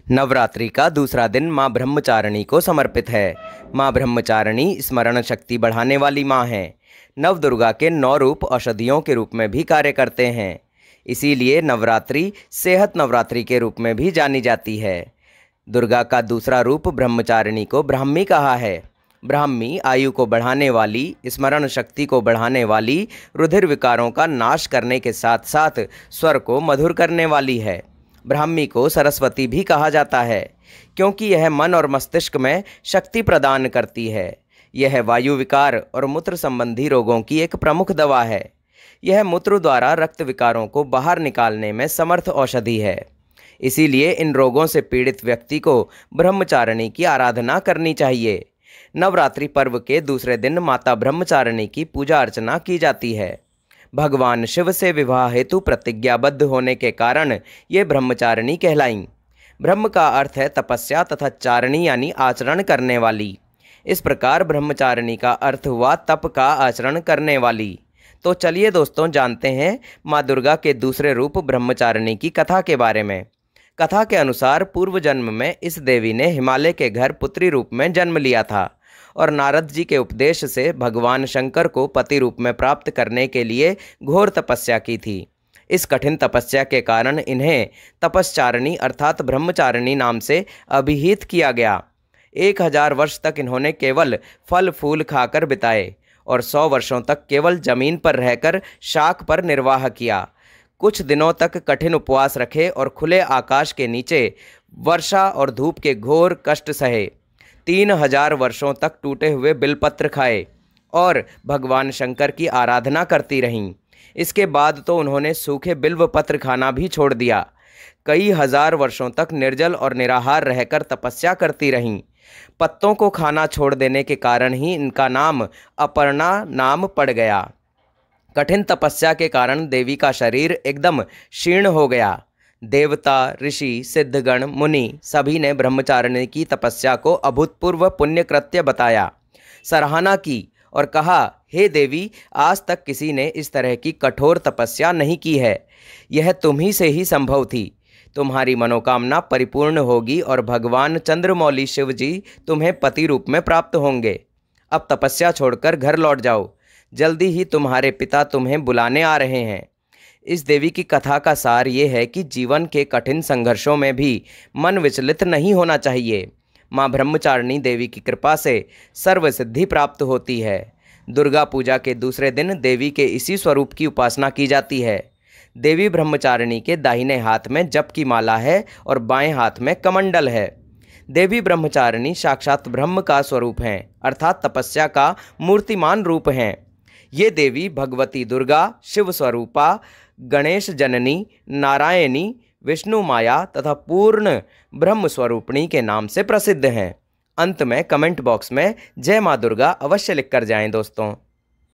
नवरात्रि का दूसरा दिन माँ ब्रह्मचारिणी को समर्पित है। माँ ब्रह्मचारिणी स्मरण शक्ति बढ़ाने वाली माँ हैं। नवदुर्गा के 9 रूप औषधियों के रूप में भी कार्य करते हैं। इसीलिए नवरात्रि सेहत नवरात्रि के रूप में भी जानी जाती है। दुर्गा का दूसरा रूप ब्रह्मचारिणी को ब्राह्मी कहा है। ब्राह्मी आयु को बढ़ाने वाली, स्मरण शक्ति को बढ़ाने वाली, रुधिर विकारों का नाश करने के साथ साथ स्वर को मधुर करने वाली है। ब्राह्मी को सरस्वती भी कहा जाता है, क्योंकि यह मन और मस्तिष्क में शक्ति प्रदान करती है। यह वायु विकार और मूत्र संबंधी रोगों की एक प्रमुख दवा है। यह मूत्र द्वारा रक्त विकारों को बाहर निकालने में समर्थ औषधि है। इसीलिए इन रोगों से पीड़ित व्यक्ति को ब्रह्मचारिणी की आराधना करनी चाहिए। नवरात्रि पर्व के दूसरे दिन माता ब्रह्मचारिणी की पूजा अर्चना की जाती है। भगवान शिव से विवाह हेतु प्रतिज्ञाबद्ध होने के कारण ये ब्रह्मचारिणी कहलाईं। ब्रह्म का अर्थ है तपस्या तथा चारिणी यानी आचरण करने वाली। इस प्रकार ब्रह्मचारिणी का अर्थ हुआ तप का आचरण करने वाली। तो चलिए दोस्तों, जानते हैं माँ दुर्गा के दूसरे रूप ब्रह्मचारिणी की कथा के बारे में। कथा के अनुसार पूर्व जन्म में इस देवी ने हिमालय के घर पुत्री रूप में जन्म लिया था और नारद जी के उपदेश से भगवान शंकर को पति रूप में प्राप्त करने के लिए घोर तपस्या की थी। इस कठिन तपस्या के कारण इन्हें तपस्चारिणी अर्थात ब्रह्मचारिणी नाम से अभिहित किया गया। 1000 वर्ष तक इन्होंने केवल फल फूल खाकर बिताए और 100 वर्षों तक केवल जमीन पर रहकर शाक पर निर्वाह किया। कुछ दिनों तक कठिन उपवास रखे और खुले आकाश के नीचे वर्षा और धूप के घोर कष्ट सहे। 3000 वर्षों तक टूटे हुए बिलपत्र खाए और भगवान शंकर की आराधना करती रहीं। इसके बाद तो उन्होंने सूखे बिल्व पत्र खाना भी छोड़ दिया। कई हजार वर्षों तक निर्जल और निराहार रहकर तपस्या करती रहीं। पत्तों को खाना छोड़ देने के कारण ही इनका नाम अपर्णा नाम पड़ गया। कठिन तपस्या के कारण देवी का शरीर एकदम क्षीण हो गया। देवता, ऋषि, सिद्धगण, मुनि सभी ने ब्रह्मचारिणी की तपस्या को अभूतपूर्व पुण्य कृत्य बताया, सराहना की और कहा, हे देवी, आज तक किसी ने इस तरह की कठोर तपस्या नहीं की है। यह तुम्ही से ही संभव थी। तुम्हारी मनोकामना परिपूर्ण होगी और भगवान चंद्रमौली शिव जी तुम्हें पति रूप में प्राप्त होंगे। अब तपस्या छोड़कर घर लौट जाओ। जल्दी ही तुम्हारे पिता तुम्हें बुलाने आ रहे हैं। इस देवी की कथा का सार ये है कि जीवन के कठिन संघर्षों में भी मन विचलित नहीं होना चाहिए। माँ ब्रह्मचारिणी देवी की कृपा से सर्वसिद्धि प्राप्त होती है। दुर्गा पूजा के दूसरे दिन देवी के इसी स्वरूप की उपासना की जाती है। देवी ब्रह्मचारिणी के दाहिने हाथ में जप की माला है और बाएं हाथ में कमंडल है। देवी ब्रह्मचारिणी साक्षात ब्रह्म का स्वरूप हैं, अर्थात तपस्या का मूर्तिमान रूप हैं। ये देवी भगवती दुर्गा, शिव स्वरूपा, गणेश जननी, नारायणी, विष्णु माया तथा पूर्ण ब्रह्म स्वरूपिणी के नाम से प्रसिद्ध हैं। अंत में कमेंट बॉक्स में जय माँ दुर्गा अवश्य लिखकर जाएं दोस्तों।